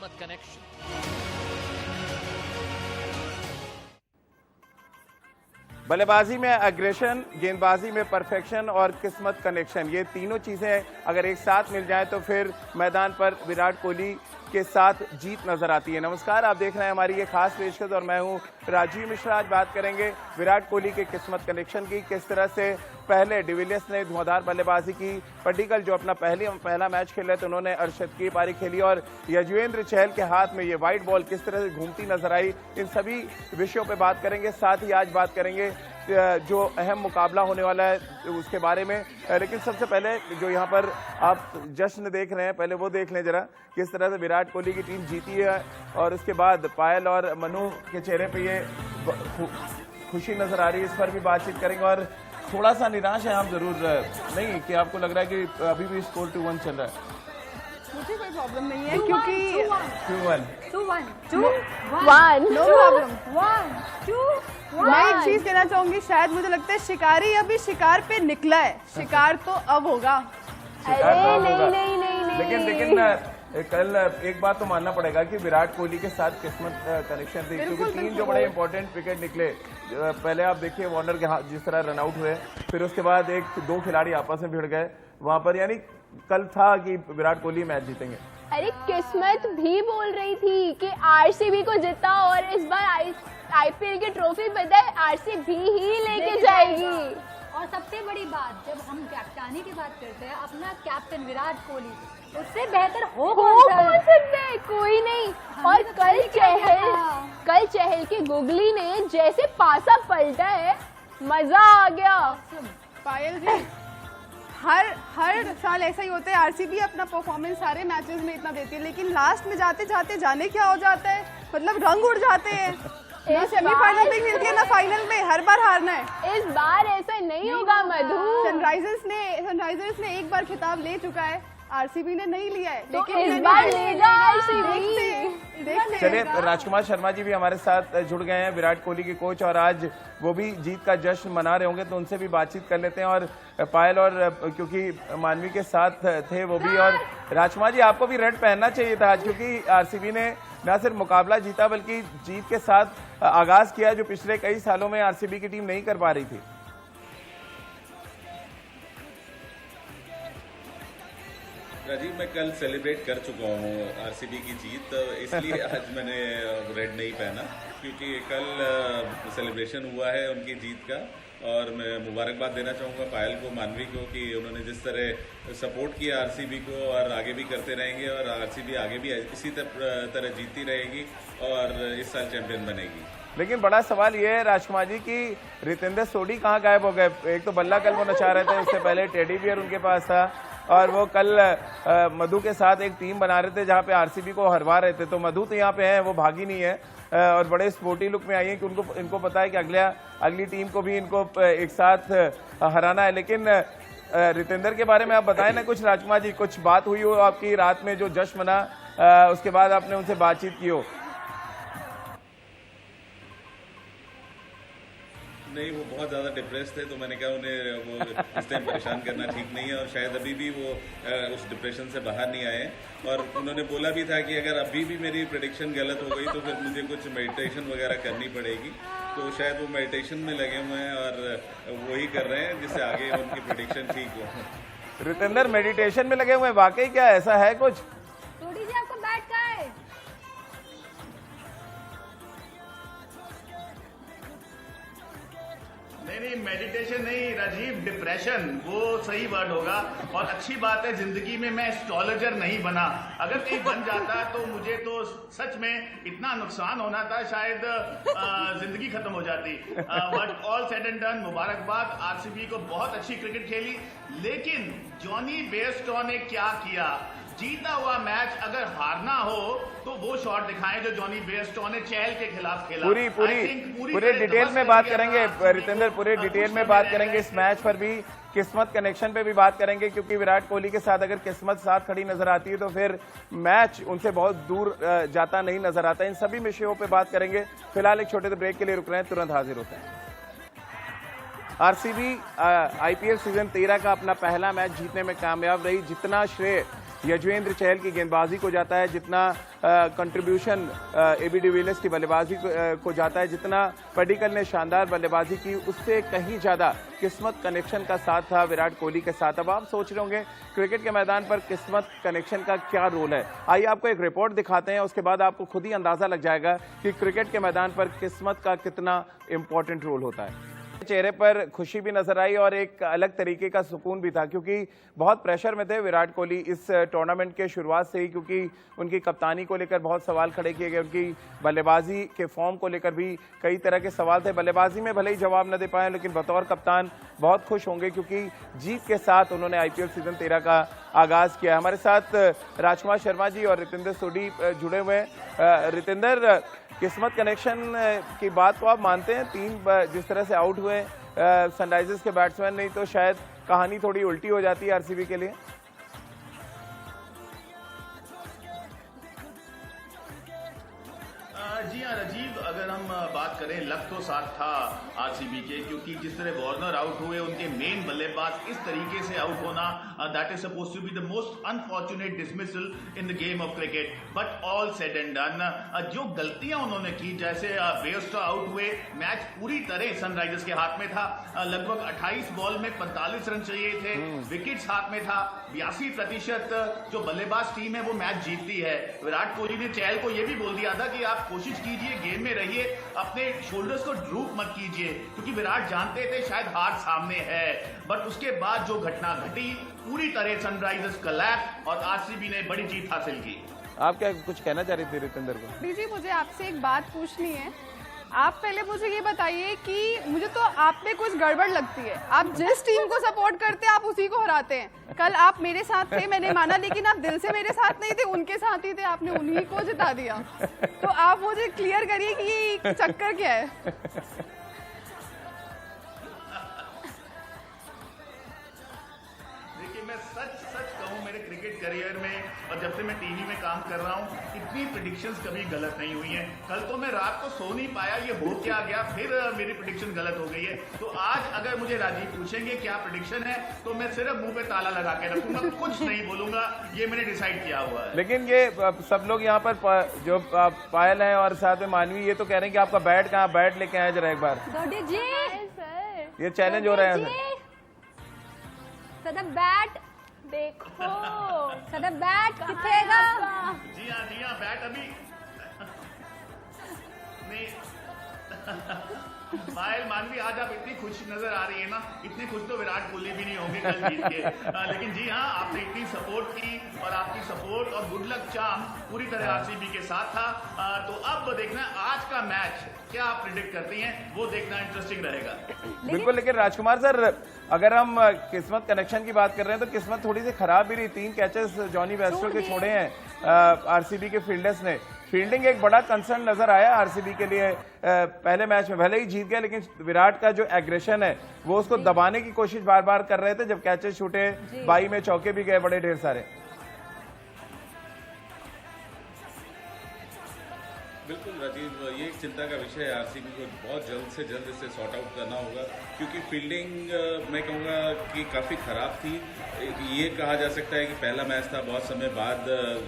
किस्मत कनेक्शन। बल्लेबाजी में एग्रेशन, गेंदबाजी में परफेक्शन और किस्मत कनेक्शन, ये तीनों चीजें अगर एक साथ मिल जाए तो फिर मैदान पर विराट कोहली के साथ जीत नजर आती है। नमस्कार, आप देख रहे हैं हमारी ये खास पेशकश और मैं हूं राजीव मिश्रा। आज बात करेंगे विराट कोहली के किस्मत कनेक्शन की, किस तरह से पहले डिविलियर्स ने धुआंधार बल्लेबाजी की, पड्डीकल जो अपना पहला मैच खेले तो उन्होंने अर्शदीप की पारी खेली और यजुवेंद्र चहल के हाथ में ये वाइट बॉल किस तरह से घूमती नजर आई, इन सभी विषयों पे बात करेंगे। साथ ही आज बात करेंगे जो अहम मुकाबला होने वाला है उसके बारे में। लेकिन सबसे पहले जो यहाँ पर आप जश्न देख रहे हैं, पहले वो देख लें जरा, किस तरह से विराट कोहली की टीम जीती है और उसके बाद पायल और मनु के चेहरे पे ये खुशी नजर आ रही है। इस पर भी बातचीत करेंगे और थोड़ा सा निराश है हम जरूर, नहीं कि आपको लग रहा है कि अभी भी स्कोर 2-1 चल रहा है? मुझे कोई प्रॉब्लम नहीं है क्योंकि 2-1 नो प्रॉब्लम 1-2 मैं एक चीज कहना चाहूंगी, शायद मुझे लगता है शिकारी अभी शिकार पे निकला है, शिकार तो अब होगा। लेकिन कल एक बात तो मानना पड़ेगा कि विराट कोहली के साथ किस्मत कनेक्शन थी, क्योंकि तीन जो बड़े इंपॉर्टेंट विकेट निकले, पहले आप देखिए वार्नर के हाथ जिस तरह रनआउट हुए, फिर उसके बाद 1-2 खिलाड़ी आपस में भिड़ गए वहां पर, यानी कल था कि विराट कोहली मैच जीतेंगे। अरे किस्मत भी बोल रही थी कि आरसीबी को जिता और इस बार आईपीएल की ट्रॉफी पता है आरसीबी ही लेके जाएगी। और सबसे बड़ी बात, जब हम कैप्टनी की बात करते हैं, अपना कैप्टन विराट कोहली, उससे बेहतर हो कौन सकता है? कोई नहीं। और कल चहल की गुगली ने जैसे पासा पलटा है, मजा आ गया। पायल जी, हर साल ऐसा ही होता है, आरसीबी अपना परफॉर्मेंस सारे मैचेस में इतना देती है, लेकिन लास्ट में जाते जाते जाने क्या हो जाता है, मतलब रंग उड़ जाते हैं। ना सेमीफाइनल में खेलती है ना फाइनल में, हर बार हारना है। इस बार ऐसा नहीं होगा मधु। सनराइजर्स ने एक बार खिताब ले चुका है, आरसीबी ने नहीं लिया है, लेकिन इस बार लेगा आरसीबी। चलिए, राजकुमार शर्मा जी भी हमारे साथ जुड़ गए हैं, विराट कोहली के कोच, और आज वो भी जीत का जश्न मना रहे होंगे, तो उनसे भी बातचीत कर लेते हैं। और पायल और क्योंकि मानवी के साथ थे वो भी, और राजकुमार जी आपको भी रेड पहनना चाहिए था आज, क्योंकि आरसीबी ने न सिर्फ मुकाबला जीता बल्कि जीत के साथ आगाज किया जो पिछले कई सालों में आरसीबी की टीम नहीं कर पा रही थी। राजीव, मैं कल सेलिब्रेट कर चुका हूँ आरसीबी की जीत, इसलिए आज मैंने रेड नहीं पहना, क्योंकि कल सेलिब्रेशन हुआ है उनकी जीत का। और मैं मुबारकबाद देना चाहूँगा पायल को, मानवी को, कि उन्होंने जिस तरह सपोर्ट किया आरसीबी को और आगे भी करते रहेंगे, और आरसीबी आगे भी इसी तरह जीतती रहेगी और इस साल चैंपियन बनेगी। लेकिन बड़ा सवाल ये है राजकुमार जी कि रितेंद्र सोडी कहाँ गायब हो गए? एक तो बल्ला कल वो नचा रहे थे, उससे पहले टेडी बियर उनके पास था, और वो कल मधु के साथ एक टीम बना रहे थे जहाँ पे आरसीबी को हरवा रहे थे, तो मधु तो यहाँ पे है, वो भागी नहीं है और बड़े स्पोर्टी लुक में आई है कि इनको पता है कि अगली टीम को भी इनको एक साथ हराना है। लेकिन रितेंद्र के बारे में आप बताएं ना कुछ, राजकुमार जी, कुछ बात हुई हो आपकी रात में जो जश्न मना, उसके बाद आपने उनसे बातचीत की हो? नहीं, वो बहुत ज़्यादा डिप्रेस थे, तो मैंने कहा उन्हें वो इस टाइम परेशान करना ठीक नहीं है, और शायद अभी भी वो उस डिप्रेशन से बाहर नहीं आए। और उन्होंने बोला भी था कि अगर अभी भी मेरी प्रेडिक्शन गलत हो गई तो फिर मुझे कुछ मेडिटेशन वगैरह करनी पड़ेगी, तो शायद वो मेडिटेशन में लगे हुए हैं और वही कर रहे हैं जिससे आगे उनकी प्रेडिक्शन ठीक हो। रितेंद्र मेडिटेशन में लगे हुए हैं, वाकई क्या ऐसा है कुछ? थोड़ी सी आपको बैठ का है। नहीं, मेडिटेशन नहीं राजीव, डिप्रेशन वो सही वर्ड होगा। और अच्छी बात है, जिंदगी में मैं एस्ट्रोलॉजर नहीं बना, अगर कहीं बन जाता तो मुझे तो सच में इतना नुकसान होना था, शायद जिंदगी खत्म हो जाती। But all said and done, मुबारकबाद, आरसीबी को बहुत अच्छी क्रिकेट खेली। लेकिन जॉनी बेयरस्टो ने क्या किया, जीता हुआ मैच अगर हारना हो तो वो शॉट दिखाएं जो जॉनी बेयरस्टो ने चहल के खिलाफ खेला। पूरे डिटेल में बात करेंगे रितेंद्र, पूरे डिटेल में बात करेंगे इस मैच पर भी, किस्मत कनेक्शन पे भी बात करेंगे, क्योंकि विराट कोहली के साथ अगर किस्मत साथ खड़ी नजर आती है तो फिर मैच उनसे बहुत दूर जाता नहीं नजर आता। इन सभी विषयों पे बात करेंगे। फिलहाल एक छोटे से ब्रेक के लिए रुक रहे हैं, तुरंत हाजिर होते हैं। आरसीबी आईपीएल सीजन 13 का अपना पहला मैच जीतने में कामयाब रही। जितना श्रेय यजवेंद्र चहल की गेंदबाजी को जाता है, जितना कंट्रीब्यूशन एबी डिविलियर्स की बल्लेबाजी को जाता है, जितना पडिक्कल ने शानदार बल्लेबाजी की, उससे कहीं ज्यादा किस्मत कनेक्शन का साथ था विराट कोहली के साथ। अब आप सोच रहे होंगे क्रिकेट के मैदान पर किस्मत कनेक्शन का क्या रोल है। आइए आपको एक रिपोर्ट दिखाते हैं, उसके बाद आपको खुद ही अंदाजा लग जाएगा कि क्रिकेट के मैदान पर किस्मत का कितना इंपॉर्टेंट रोल होता है। चेहरे पर खुशी भी नजर आई और एक अलग तरीके का सुकून भी था, क्योंकि बहुत प्रेशर में थे विराट कोहली इस टूर्नामेंट के शुरुआत से ही, क्योंकि उनकी कप्तानी को लेकर बहुत सवाल खड़े किए गए, उनकी बल्लेबाजी के फॉर्म को लेकर भी कई तरह के सवाल थे। बल्लेबाजी में भले ही जवाब न दे पाए, लेकिन बतौर कप्तान बहुत खुश होंगे, क्योंकि जीत के साथ उन्होंने IPL सीजन 13 का आगाज किया। हमारे साथ राजकुमार शर्मा जी और रितेंद्र सोडी जुड़े हुए हैं। रितेंद्र, किस्मत कनेक्शन की बात को आप मानते हैं? 3 जिस तरह से आउट हुए सनराइजर्स के बैट्समैन, नहीं तो शायद कहानी थोड़ी उल्टी हो जाती है RCB के लिए। जी हाँ राजीव, अगर हम बात करें लक तो साथ था RCB के, क्योंकि जिस तरह वार्नर आउट हुए, उनके मेन बल्लेबाज इस तरीके से आउट होना, that is suppose to be the most unfortunate dismissal in the game of cricket. But all said and done, जो गलतियां उन्होंने की, जैसे बेयरस्टो आउट हुए, मैच पूरी तरह सनराइजर्स के हाथ में था। लगभग 28 बॉल में 45 रन चाहिए थे, विकेट्स हाथ में था। 82% जो बल्लेबाज टीम है वो मैच जीतती है। विराट कोहली ने चहल को यह भी बोल दिया था कि आप कोशिश कीजिए, गेम में रहिए, अपने शोल्डर्स को ड्रूप मत कीजिए, क्योंकि विराट जानते थे शायद हार सामने है। बट उसके बाद जो घटना घटी, पूरी तरह सनराइजर्स कोलैप्स और RCB ने बड़ी जीत हासिल की। आप क्या कुछ कहना चाह रही थी रितेंद्र को? जी, मुझे आपसे एक बात पूछनी है। आप पहले मुझे ये बताइए कि मुझे तो आप में कुछ गड़बड़ लगती है। आप जिस टीम को सपोर्ट करते हैं आप उसी को हराते हैं। कल आप मेरे साथ थे, मैंने माना, लेकिन आप दिल से मेरे साथ नहीं थे, उनके साथ ही थे, आपने उन्हीं को जिता दिया। तो आप मुझे क्लियर करिए कि ये चक्कर क्या है। देखिए, मैं सच कहूं, मेरे क्रिकेट करियर में और जब से मैं टीवी में काम कर रहा हूं, इतनी प्रेडिक्शंस कभी गलत नहीं हुई हैं। कल तो मैं रात को सो नहीं पाया, ये हो क्या गया, फिर मेरी प्रेडिक्शन गलत हो गई है। तो आज अगर मुझे राजीव पूछेंगे क्या प्रेडिक्शन है, तो मैं सिर्फ मुंह पे ताला लगा के रखूंगा, कुछ नहीं बोलूंगा, ये मैंने डिसाइड किया हुआ है। लेकिन ये सब लोग यहाँ पर जो पायल हैं और साथ में मानवी, ये तो कह रहे हैं कि आपका बैट कहाँ, बैट लेके आए जरा एक बार। ये चैलेंज हो रहा है। सदा बैट देखो, सदा बैट किथेगा? जी हाँ, बैट अभी नहीं। पायल, मानवी, आज आप इतनी खुश नजर आ रही है ना, इतनी खुश तो विराट कोहली भी नहीं होंगे कल जीत के। लेकिन जी हाँ, आपने इतनी सपोर्ट की और आपकी सपोर्ट और गुड लक चार्म पूरी तरह RCB के साथ था। तो अब देखना आज का मैच क्या आप प्रिडिक्ट करती हैं, वो देखना इंटरेस्टिंग रहेगा। बिल्कुल, लेकिन राजकुमार सर, अगर हम किस्मत कनेक्शन की बात कर रहे हैं तो किस्मत थोड़ी सी खराब भी रही। 3 कैचेस जॉनी बेस्टो के छोड़े हैं RCB के फील्डर्स ने। फील्डिंग एक बड़ा कंसर्न नजर आया RCB के लिए पहले मैच में। भले ही जीत गया, लेकिन विराट का जो एग्रेशन है वो उसको दबाने की कोशिश बार बार कर रहे थे। जब कैचेस छूटे, 22 में चौके भी गए बड़े ढेर सारे। बिल्कुल राजीव, ये एक चिंता का विषय है। RCB को बहुत जल्द से जल्द इसे सॉर्ट आउट करना होगा, क्योंकि फील्डिंग मैं कहूँगा कि काफ़ी ख़राब थी। ये कहा जा सकता है कि पहला मैच था, बहुत समय बाद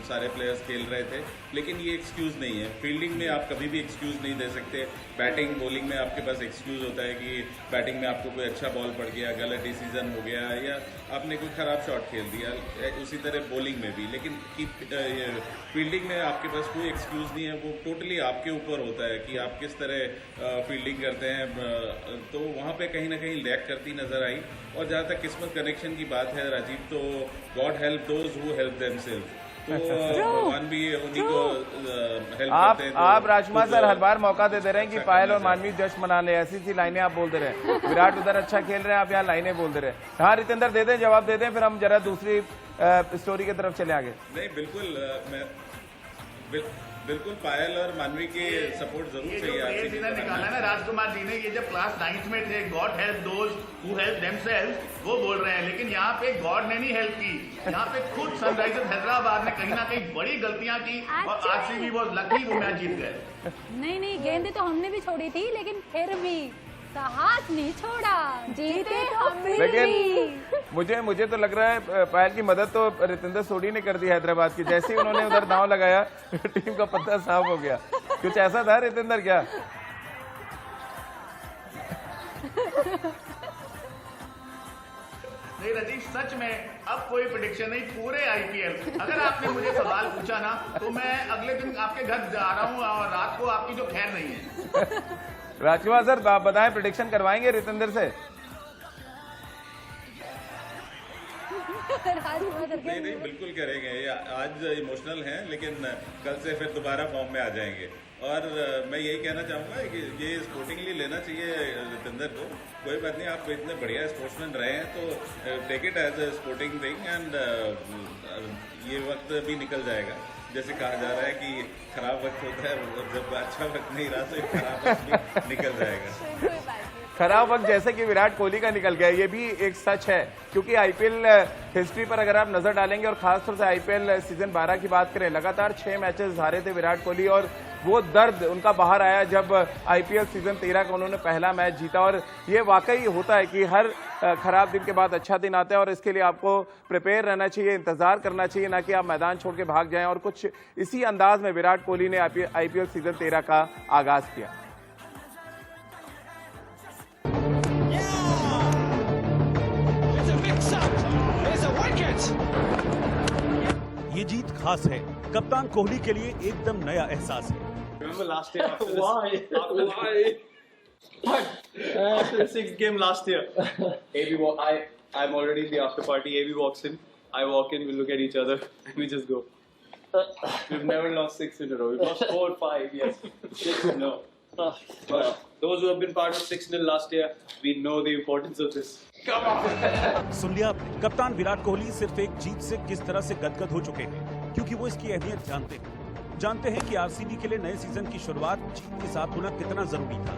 सारे प्लेयर्स खेल रहे थे, लेकिन ये एक्सक्यूज़ नहीं है। फील्डिंग में आप कभी भी एक्सक्यूज़ नहीं दे सकते। बैटिंग बॉलिंग में आपके पास एक्सक्यूज़ होता है कि बैटिंग में आपको कोई अच्छा बॉल पड़ गया, गलत डिसीजन हो गया, या आपने कोई ख़राब शॉट खेल दिया, उसी तरह बॉलिंग में भी। लेकिन फील्डिंग में आपके पास कोई एक्सक्यूज़ नहीं है, वो टोटली आपके ऊपर होता है कि आप किस तरह फील्डिंग करते हैं। तो वहाँ पे कहीं ना कहीं लैक करती नज़र आई। और जहाँ तक किस्मत कनेक्शन की बात है राजीव, तो God help those who help themselves. तो भगवान भी उन्हीं को हेल्प करते हैं। आप राजकुमार सर हर बार मौका दे रहे हैं कि पायल और मानवी जश्न मना ले, ऐसी सी लाइनें आप बोलते रहे। विराट उधर अच्छा खेल रहे हैं, आप यहाँ लाइनें बोलते रहे। हाँ रितेंद्र, दे दें, जवाब दे दें, फिर हम जरा दूसरी स्टोरी की तरफ चले आगे। नहीं, बिल्कुल, मैं बिल्कुल पायल और मानवी के सपोर्ट जरूर चाहिए। निकाला ना राजकुमार जी ने, ये जब क्लास 9th में थे, God help those who help themselves, वो बोल रहे हैं। लेकिन यहाँ पे गॉड ने नहीं हेल्प की, यहाँ पे खुद सनराइजर्स हैदराबाद ने कहीं ना कहीं बड़ी गलतियां की और RCB वाज लकी, वो मैच जीत गए। नहीं, गेंदें तो हमने भी छोड़ी थी, लेकिन फिर भी साहस नहीं छोड़ा, जीते हम भी। लेकिन मुझे तो लग रहा है पायल की मदद तो रितेंद्र सोडी ने कर दी हैदराबाद की। जैसे ही उन्होंने उधर दांव लगाया टीम का पत्ता साफ हो गया। कुछ ऐसा था रितेंद्र क्या? नहीं राजीव, सच में अब कोई प्रेडिक्शन नहीं। पूरे आईपीएल अगर आपने मुझे सवाल पूछा ना तो मैं अगले दिन आपके घर जा रहा हूँ और रात को आपकी जो खैर नहीं है। राजकुमार सर आप बताएं, प्रेडिक्शन करवाएंगे रितेंद्र से? नहीं नहीं, बिल्कुल करेंगे। ये आज इमोशनल हैं लेकिन कल से फिर दोबारा फॉर्म में आ जाएंगे। और मैं यही कहना चाहूँगा कि ये स्पोर्टिंगली लेना चाहिए रितेंद्र को। कोई बात नहीं, आप इतने बढ़िया स्पोर्ट्समैन रहे हैं तो take it as a sporting thing and ये वक्त भी निकल जाएगा। जैसे कहा जा रहा है कि खराब वक्त होता है, जब अच्छा वक्त नहीं रहा तो खराब वक्त भी निकल जाएगा। खराब वक्त जैसे कि विराट कोहली का निकल गया, ये भी एक सच है। क्योंकि आईपीएल हिस्ट्री पर अगर आप नजर डालेंगे और खासतौर से आईपीएल सीजन 12 की बात करें, लगातार 6 मैचेस हारे थे विराट कोहली और वो दर्द उनका बाहर आया जब आईपीएल सीजन 13 का उन्होंने पहला मैच जीता। और ये वाकई होता है कि हर खराब दिन के बाद अच्छा दिन आता है और इसके लिए आपको प्रिपेयर रहना चाहिए, इंतजार करना चाहिए, ना कि आप मैदान छोड़ के भाग जाएं। और कुछ इसी अंदाज में विराट कोहली ने आईपीएल सीजन 13 का आगाज किया। ये जीत खास है, कप्तान कोहली के लिए एकदम नया एहसास है। Remember last year after Why? After the 6th game last year, I'm already in the after party. AB walks in, I walk in, we look at each other, and we just go. We've never lost 6 in a row. We've lost 4, 5, yes. 6, no. But those who have been part of 6-0 last year, we know the importance of this. Come on! सुन लिया आपने, कप्तान विराट कोहली सिर्फ एक जीत से किस तरह से गदगद हो चुके हैं, क्योंकि वो इसकी अहमियत जानते हैं कि आरसीबी के लिए नए सीजन की शुरुआत जीत के साथ होना कितना जरूरी था।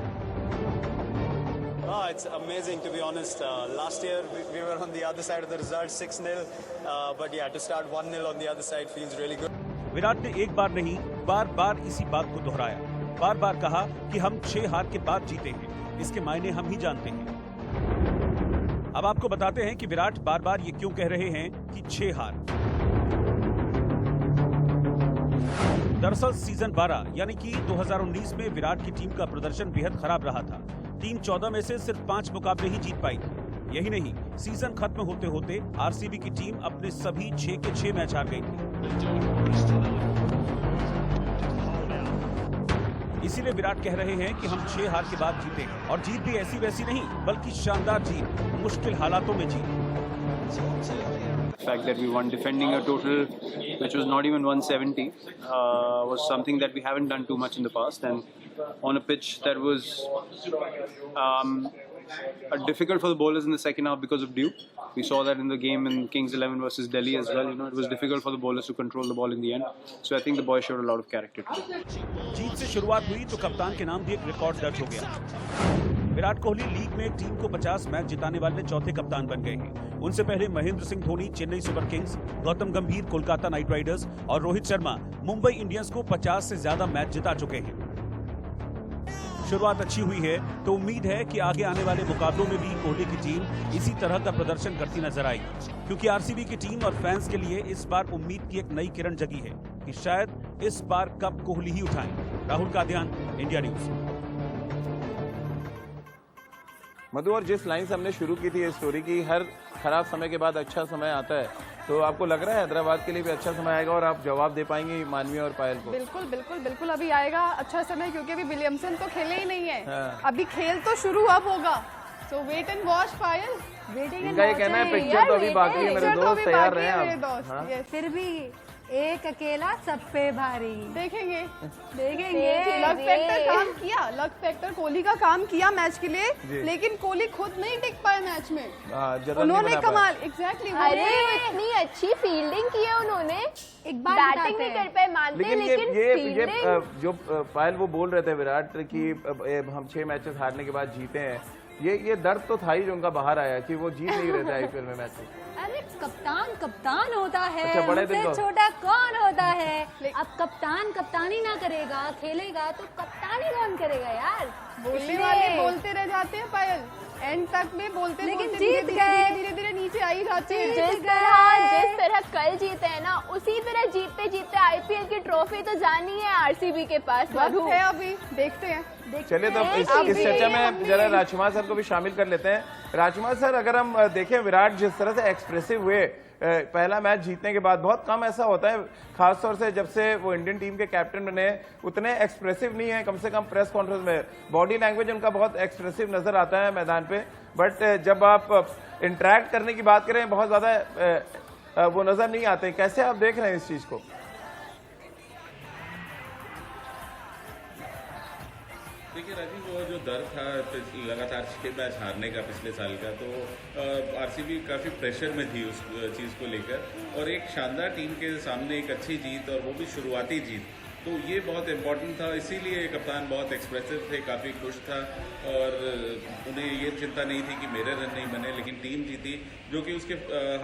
It's amazing to be honest. Last year we were on the other side of the result, 6-0. But yeah, to start 1-0 on the other side feels really good. Virat ने एक बार नहीं, बार-बार इसी बात को दोहराया, बार-बार कहा कि हम 6 हार के बाद जीते हैं। इसके मायने हम ही जानते हैं। अब आपको बताते हैं कि विराट बार-बार ये क्यों कह रहे हैं कि 6 हार। दरअसल सीजन 12 यानी कि 2019 में विराट की टीम का प्रदर्शन बेहद खराब रहा था। टीम 14 में से सिर्फ 5 मुकाबले ही जीत पाई थी। यही नहीं, सीजन खत्म होते होते आरसीबी की टीम अपने सभी 6 के 6 मैच हार गई थी। इसीलिए विराट कह रहे हैं कि हम 6 हार के बाद जीते, और जीत भी ऐसी वैसी नहीं बल्कि शानदार जीत, मुश्किल हालातों में जीत। The fact that we won defending a total which was not even 170 was something that we haven't done too much in the past, and on a pitch that was difficult for the bowlers in the second half because of dew. We saw that in the game in Kings 11 versus Delhi as well. You know, it was difficult for the bowlers to control the ball in the end. So I think the boys showed a lot of character. जीत से शुरुआत हुई तो कप्तान के नाम भी एक record दर्ज हो गया। विराट कोहली लीग में एक टीम को 50 मैच जिताने वाले चौथे कप्तान बन गए हैं। उनसे पहले महेंद्र सिंह धोनी चेन्नई सुपर किंग्स, गौतम गंभीर कोलकाता नाइट राइडर्स और रोहित शर्मा मुंबई इंडियंस को 50 से ज्यादा मैच जिता चुके हैं। शुरुआत अच्छी हुई है तो उम्मीद है कि आगे आने वाले मुकाबलों में भी कोहली की टीम इसी तरह का प्रदर्शन करती नजर आएगी, क्योंकि आरसीबी की टीम और फैंस के लिए इस बार उम्मीद की एक नई किरण जगी है कि शायद इस बार कप कोहली ही उठाएं। Rahul Kadian, India news. मधु, और जिस लाइन से हमने शुरू की थी इस स्टोरी की, हर खराब समय के बाद अच्छा समय आता है, तो आपको लग रहा है हैदराबाद के लिए भी अच्छा समय आएगा और आप जवाब दे पाएंगे मानवी और पायल को? बिल्कुल बिल्कुल बिल्कुल, अभी आएगा अच्छा समय, क्योंकि अभी विलियमसन तो खेले ही नहीं है। हाँ। अभी खेल तो शुरू अब होगा, सो वेट एंड वॉच पायल। इनका ये कहना है पिक्चर तो अभी बाकी है मेरे दोस्त, तैयार रहे आप। फिर भी एक अकेला सब पे भारी। देखेंगे देखेंगे। लक फैक्टर काम किया, लक फैक्टर कोहली का काम किया मैच के लिए, लेकिन कोहली खुद नहीं टिक पाए मैच में। उन्होंने कमाल, एग्जैक्टली। अरे इतनी अच्छी फील्डिंग की है उन्होंने, एक बार बैटिंग नहीं कर पाए मानते हैं, लेकिन ये जो पायल वो बोल रहे थे विराट कि हम 6 मैचेस हारने के बाद जीते हैं, ये दर्द तो था ही जो उनका बाहर आया कि वो जीत नहीं रहे थे आईपीएल में मैच। अरे कप्तान कप्तान होता है, अच्छा, बड़े दिन उससे को। छोटा कौन होता है। अब कप्तान कप्तानी ना करेगा, खेलेगा तो कप्तानी कौन करेगा यार। बोलने वाले बोलते रह जाते हैं पायल, एंड तक में बोलते लेकिन बोलते जीत धीरे गए। धीरे धीरे नीचे आई जाते हैं। जिस तरह कल जीते हैं ना, उसी तरह जीतते जीतते आईपीएल की ट्रॉफी तो जानी है आरसीबी के पास। वक्त है अभी, देखते हैं। चलिए तो इस चर्चा में जरा राजकुमार सर को भी शामिल कर लेते हैं। राजकुमार सर, अगर हम देखें विराट जिस तरह से एक्सप्रेसिव हुए पहला मैच जीतने के बाद, बहुत कम ऐसा होता है खासतौर से जब से वो इंडियन टीम के कैप्टन बने, उतने एक्सप्रेसिव नहीं है। कम से कम प्रेस कॉन्फ्रेंस में बॉडी लैंग्वेज उनका बहुत एक्सप्रेसिव नजर आता है मैदान पे, बट जब आप इंटरेक्ट करने की बात करें बहुत ज्यादा वो नजर नहीं आते। कैसे आप देख रहे हैं इस चीज को? देखिए राजीव, वो जो डर था लगातार 6 मैच हारने का पिछले साल का, तो आरसीबी काफ़ी प्रेशर में थी उस चीज़ को लेकर, और एक शानदार टीम के सामने एक अच्छी जीत, और वो भी शुरुआती जीत, तो ये बहुत इम्पोर्टेंट था। इसीलिए कप्तान बहुत एक्सप्रेसिव थे, काफ़ी खुश था, और उन्हें ये चिंता नहीं थी कि मेरे रन नहीं बने, लेकिन टीम जीती, जो कि उसके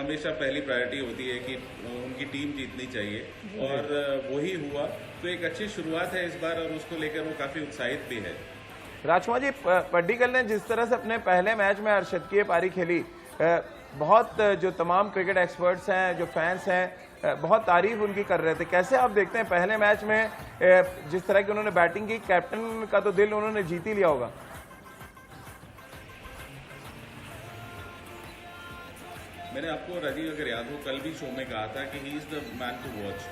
हमेशा पहली प्रायोरिटी होती है कि उनकी टीम जीतनी चाहिए, और वही हुआ। तो एक अच्छी शुरुआत है इस बार, और उसको लेकर वो काफ़ी उत्साहित भी है। राजकुमार जी, पड्डीकल ने जिस तरह से अपने पहले मैच में अर्शदकीय पारी खेली, बहुत जो तमाम क्रिकेट एक्सपर्ट्स हैं, जो फैंस हैं, बहुत तारीफ उनकी कर रहे थे। कैसे आप देखते हैं पहले मैच में जिस तरह की उन्होंने बैटिंग की, कैप्टन का तो दिल उन्होंने जीत ही लिया होगा? मैंने आपको राजीव अगर याद हो कल भी शो में कहा था कि he is the man to watch.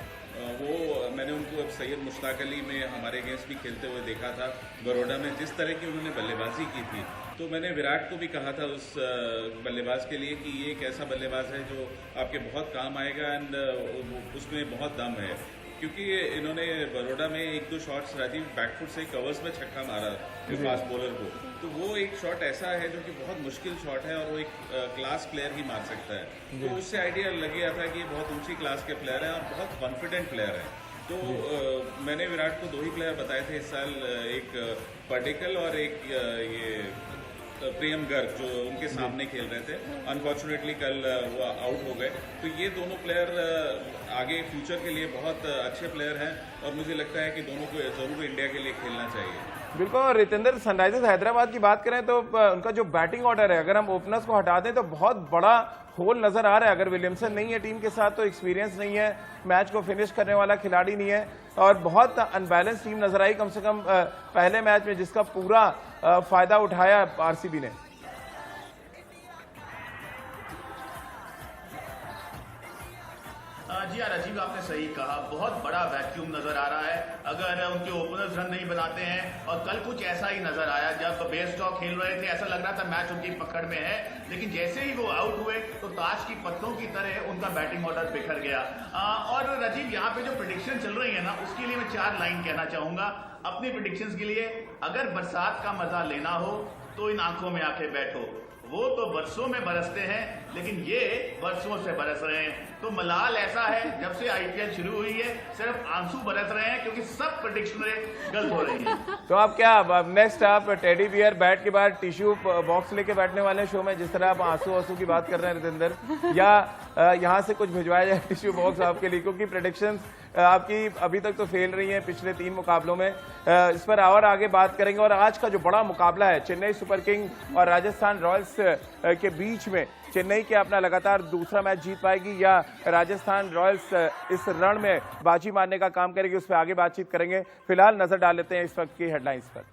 वो मैंने उनको सैयद मुश्ताक अली में हमारे अगेंस्ट भी खेलते हुए देखा था बड़ौदा में, जिस तरह की उन्होंने बल्लेबाजी की थी। तो मैंने विराट को भी कहा था उस बल्लेबाज के लिए कि ये एक ऐसा बल्लेबाज है जो आपके बहुत काम आएगा, एंड उसमें बहुत दम है, क्योंकि इन्होंने बड़ौदा में 1-2 शॉट्स राजीव बैकफुट से कवर्स में छक्का मारा फास्ट बॉलर को, तो वो एक शॉट ऐसा है जो कि बहुत मुश्किल शॉट है, और वो एक क्लास प्लेयर ही मार सकता है। तो उससे आइडिया लग गया था कि ये बहुत ऊंची क्लास के प्लेयर हैं और बहुत कॉन्फिडेंट प्लेयर है। तो मैंने विराट को 2 ही प्लेयर बताए थे इस साल, एक पडिक्कल और एक ये प्रियम गर्ग, जो उनके सामने खेल रहे थे। अनफॉर्चुनेटली कल वो आउट हो गए। तो ये दोनों प्लेयर आगे फ्यूचर के लिए बहुत अच्छे प्लेयर हैं, और मुझे लगता है कि दोनों को जरूर इंडिया के लिए खेलना चाहिए। बिल्कुल। रितेंद्र, सनराइजर्स हैदराबाद की बात करें तो उनका जो बैटिंग ऑर्डर है, अगर हम ओपनर्स को हटा दें तो बहुत बड़ा होल नजर आ रहा है। अगर विलियमसन नहीं है टीम के साथ तो एक्सपीरियंस नहीं है, मैच को फिनिश करने वाला खिलाड़ी नहीं है, और बहुत अनबैलेंस टीम नजर आई कम से कम पहले मैच में, जिसका पूरा फायदा उठाया आरसीबी ने। जी हाँ राजीव, आपने सही कहा, बहुत बड़ा वैक्यूम नजर आ रहा है अगर उनके ओपनर्स रन नहीं बनाते हैं। और कल कुछ ऐसा ही नजर आया, जब बेस्टॉक खेल रहे थे ऐसा लग रहा था मैच उनकी पकड़ में है, लेकिन जैसे ही वो आउट हुए तो ताश की पत्तों की तरह उनका बैटिंग ऑर्डर बिखर गया। और राजीव, यहाँ पे जो प्रेडिक्शन चल रही है ना, उसके लिए मैं 4 लाइन कहना चाहूंगा अपनी प्रेडिक्शंस के लिए। अगर बरसात का मजा लेना हो तो इन आंखों में आके बैठो, वो तो बरसों में बरसते हैं, लेकिन ये बरसों से बरस रहे हैं। तो मलाल ऐसा है, जब से आईपीएल शुरू हुई है सिर्फ आंसू बरस रहे हैं, क्योंकि सब प्रेडिक्शन गलत हो रही हैं। तो आप क्या नेक्स्ट आप टेडी बियर बैट के बाद टिश्यू बॉक्स लेके बैठने वाले शो में, जिस तरह आप आंसू की बात कर रहे हैं रितेंद्र, या यहाँ से कुछ भिजवाया जाए टिश्यू बॉक्स आपके लिए? क्योंकि प्रेडिक्शंस आपकी अभी तक तो फेल रही हैं पिछले 3 मुकाबलों में। इस पर और आगे बात करेंगे। और आज का जो बड़ा मुकाबला है चेन्नई सुपर किंग और राजस्थान रॉयल्स के बीच में, चेन्नई के अपना लगातार दूसरा मैच जीत पाएगी या राजस्थान रॉयल्स इस रण में बाजी मारने का काम करेगी, उस पर आगे बातचीत करेंगे। फिलहाल नजर डाल लेते हैं इस वक्त की हेडलाइंस पर।